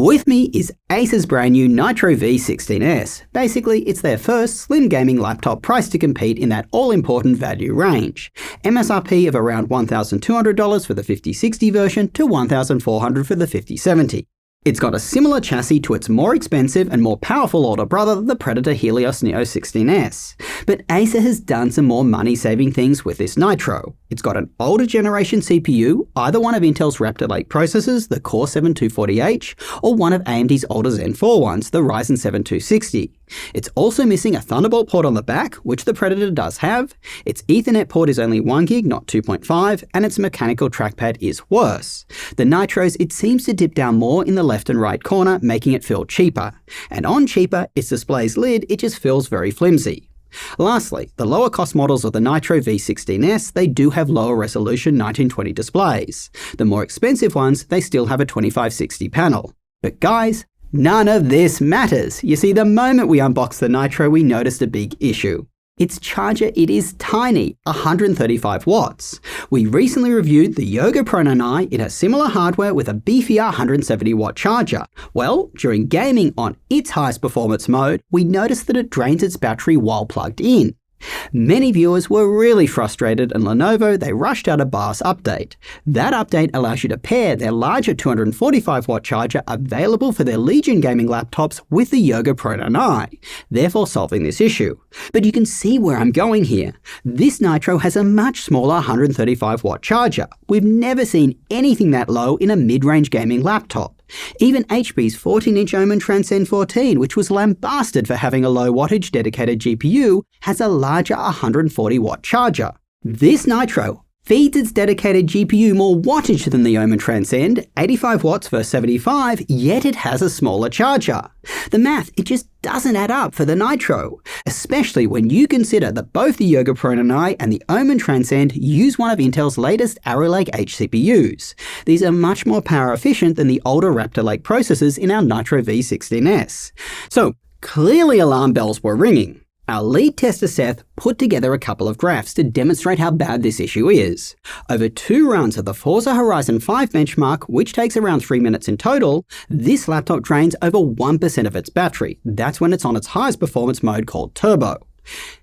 With me is Acer's brand new Nitro V16S. Basically, it's their first slim gaming laptop priced to compete in that all-important value range. MSRP of around $1,200 for the 5060 version to $1,400 for the 5070. It's got a similar chassis to its more expensive and more powerful older brother, the Predator Helios Neo 16S. But Acer has done some more money-saving things with this Nitro. It's got an older generation CPU, either one of Intel's Raptor Lake processors, the Core 7 240H, or one of AMD's older Zen 4 ones, the Ryzen 7 260. It's also missing a Thunderbolt port on the back, which the Predator does have. Its Ethernet port is only 1 gig, not 2.5, and its mechanical trackpad is worse. The Nitros, it seems to dip down more in the left and right corner, making it feel cheaper. And on cheaper, its display's lid, it just feels very flimsy. Lastly, the lower cost models of the Nitro V16S, they do have lower resolution 1920 displays. The more expensive ones, they still have a 2560 panel. But guys, none of this matters. You see, the moment we unboxed the Nitro, we noticed a big issue. Its charger, it is tiny, 135 watts. We recently reviewed the Yoga Pro 9i. It has similar hardware with a beefier 170 watt charger. Well, during gaming on its highest performance mode, we noticed that it drains its battery while plugged in. Many viewers were really frustrated, and Lenovo, they rushed out a BIOS update. That update allows you to pair their larger 245 watt charger available for their Legion gaming laptops with the Yoga Pro 9i, therefore solving this issue. But you can see where I'm going here. This Nitro has a much smaller 135 watt charger. We've never seen anything that low in a mid-range gaming laptop. Even HP's 14-inch Omen Transcend 14, which was lambasted for having a low wattage dedicated GPU, has a larger 140 watt charger. This Nitro feeds its dedicated GPU more wattage than the Omen Transcend, 85 watts versus 75, yet it has a smaller charger. The math, it just doesn't add up for the Nitro, especially when you consider that both the Yoga Pro 9i and the Omen Transcend use one of Intel's latest Arrow Lake H CPUs. These are much more power efficient than the older Raptor Lake processors in our Nitro V16S. So clearly alarm bells were ringing. Our lead tester Seth put together a couple of graphs to demonstrate how bad this issue is. Over 2 runs of the Forza Horizon 5 benchmark, which takes around 3 minutes in total, this laptop drains over 1% of its battery. That's when it's on its highest performance mode called Turbo.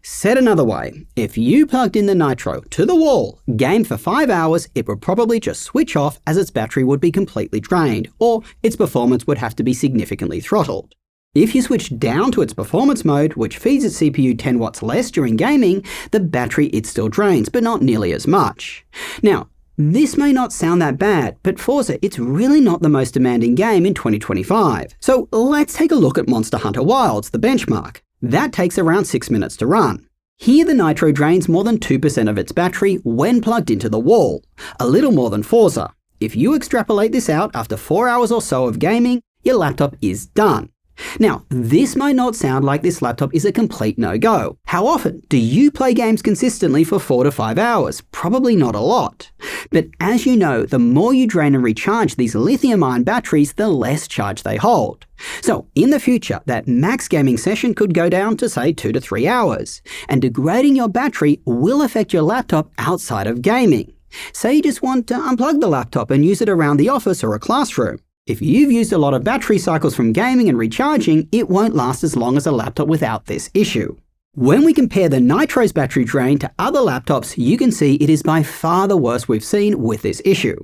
Said another way, if you plugged in the Nitro to the wall, gamed for 5 hours, it would probably just switch off as its battery would be completely drained, or its performance would have to be significantly throttled. If you switch down to its performance mode, which feeds its CPU 10 watts less during gaming, the battery it still drains, but not nearly as much. Now, this may not sound that bad, but Forza, it's really not the most demanding game in 2025. So let's take a look at Monster Hunter Wilds, the benchmark. That takes around 6 minutes to run. Here the Nitro drains more than 2% of its battery when plugged into the wall, a little more than Forza. If you extrapolate this out after 4 hours or so of gaming, your laptop is done. Now, this might not sound like this laptop is a complete no-go. How often do you play games consistently for 4 to 5 hours? Probably not a lot. But as you know, the more you drain and recharge these lithium-ion batteries, the less charge they hold. So in the future, that max gaming session could go down to say 2 to 3 hours. And degrading your battery will affect your laptop outside of gaming. Say you just want to unplug the laptop and use it around the office or a classroom. If you've used a lot of battery cycles from gaming and recharging, it won't last as long as a laptop without this issue. When we compare the Nitro's battery drain to other laptops, you can see it is by far the worst we've seen with this issue.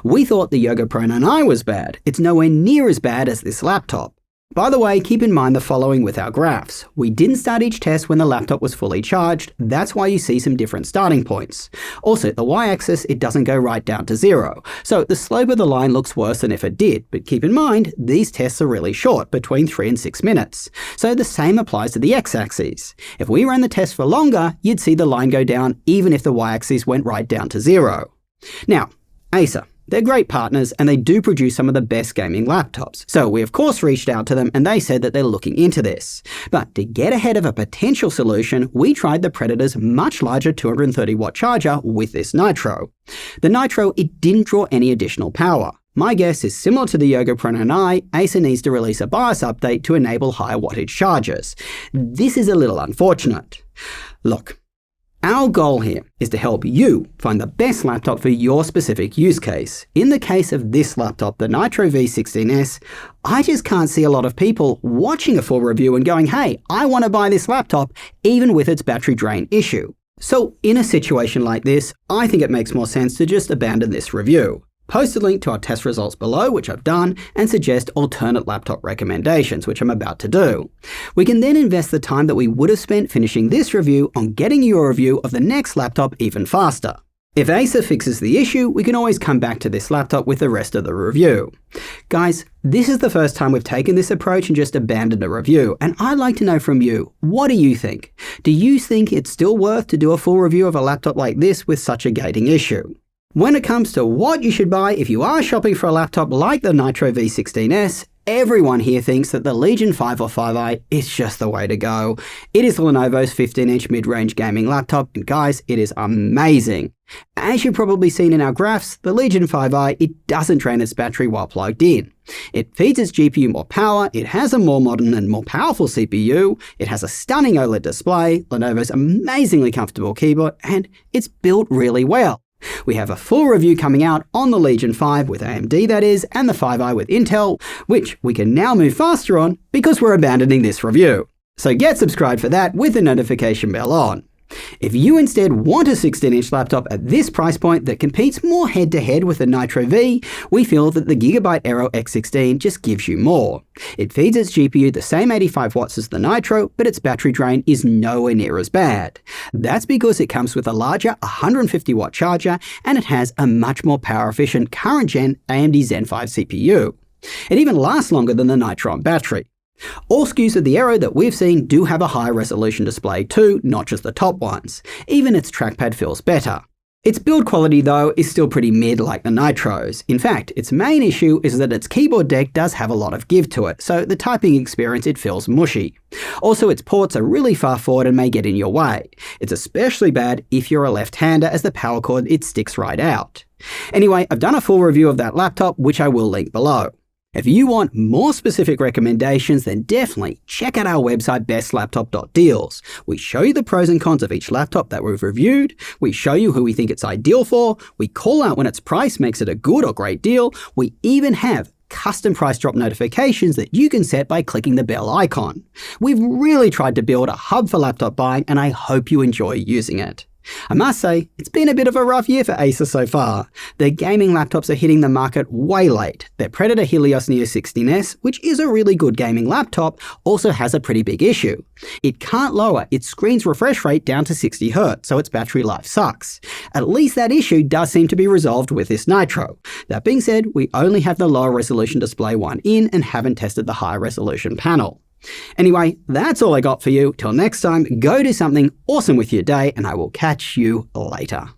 We thought the Yoga Pro 9i was bad. It's nowhere near as bad as this laptop. By the way, keep in mind the following with our graphs. We didn't start each test when the laptop was fully charged. That's why you see some different starting points. Also, the y-axis, it doesn't go right down to 0. So the slope of the line looks worse than if it did. But keep in mind, these tests are really short, between 3 and 6 minutes. So the same applies to the x-axis. If we ran the test for longer, you'd see the line go down even if the y-axis went right down to 0. Now, Acer. They're great partners and they do produce some of the best gaming laptops. So we of course reached out to them and they said that they're looking into this. But to get ahead of a potential solution, we tried the Predator's much larger 230 watt charger with this Nitro. The Nitro, it didn't draw any additional power. My guess is similar to the Yoga Pro 9i, Acer needs to release a BIOS update to enable higher wattage chargers. This is a little unfortunate. Look, Our goal here is to help you find the best laptop for your specific use case. In the case of this laptop, the Nitro V16S, I just can't see a lot of people watching a full review and going, hey, I want to buy this laptop, even with its battery drain issue. So in a situation like this, I think it makes more sense to just abandon this review. Post a link to our test results below, which I've done, and suggest alternate laptop recommendations, which I'm about to do. We can then invest the time that we would have spent finishing this review on getting you a review of the next laptop even faster. If Acer fixes the issue, we can always come back to this laptop with the rest of the review. Guys, this is the first time we've taken this approach and just abandoned a review, and I'd like to know from you, what do you think? Do you think it's still worth to do a full review of a laptop like this with such a gating issue? When it comes to what you should buy if you are shopping for a laptop like the Nitro V16S, everyone here thinks that the Legion 5 or 5i is just the way to go. It is Lenovo's 15-inch mid-range gaming laptop, and guys, it is amazing. As you've probably seen in our graphs, the Legion 5i, it doesn't drain its battery while plugged in. It feeds its GPU more power, it has a more modern and more powerful CPU, it has a stunning OLED display, Lenovo's amazingly comfortable keyboard, and it's built really well. We have a full review coming out on the Legion 5 with AMD that is, and the 5i with Intel, which we can now move faster on because we're abandoning this review. So get subscribed for that with the notification bell on. If you instead want a 16-inch laptop at this price point that competes more head-to-head with the Nitro V, we feel that the Gigabyte Aero X16 just gives you more. It feeds its GPU the same 85 watts as the Nitro, but its battery drain is nowhere near as bad. That's because it comes with a larger 150-watt charger, and it has a much more power-efficient current-gen AMD Zen 5 CPU. It even lasts longer than the Nitro on battery. All SKUs of the Aero that we've seen do have a high resolution display too, not just the top ones. Even its trackpad feels better. Its build quality though is still pretty mid like the Nitros. In fact, its main issue is that its keyboard deck does have a lot of give to it, so the typing experience it feels mushy. Also, its ports are really far forward and may get in your way. It's especially bad if you're a left-hander as the power cord it sticks right out. Anyway, I've done a full review of that laptop which I will link below. If you want more specific recommendations, then definitely check out our website bestlaptop.deals. We show you the pros and cons of each laptop that we've reviewed, we show you who we think it's ideal for, we call out when its price makes it a good or great deal, we even have custom price drop notifications that you can set by clicking the bell icon. We've really tried to build a hub for laptop buying, and I hope you enjoy using it. I must say, it's been a bit of a rough year for Acer so far. Their gaming laptops are hitting the market way late. Their Predator Helios Neo 16S, which is a really good gaming laptop, also has a pretty big issue. It can't lower its screen's refresh rate down to 60Hz, so its battery life sucks. At least that issue does seem to be resolved with this Nitro. That being said, we only have the lower resolution display one in and haven't tested the high resolution panel. Anyway, that's all I got for you. Till next time, go do something awesome with your day, and I will catch you later.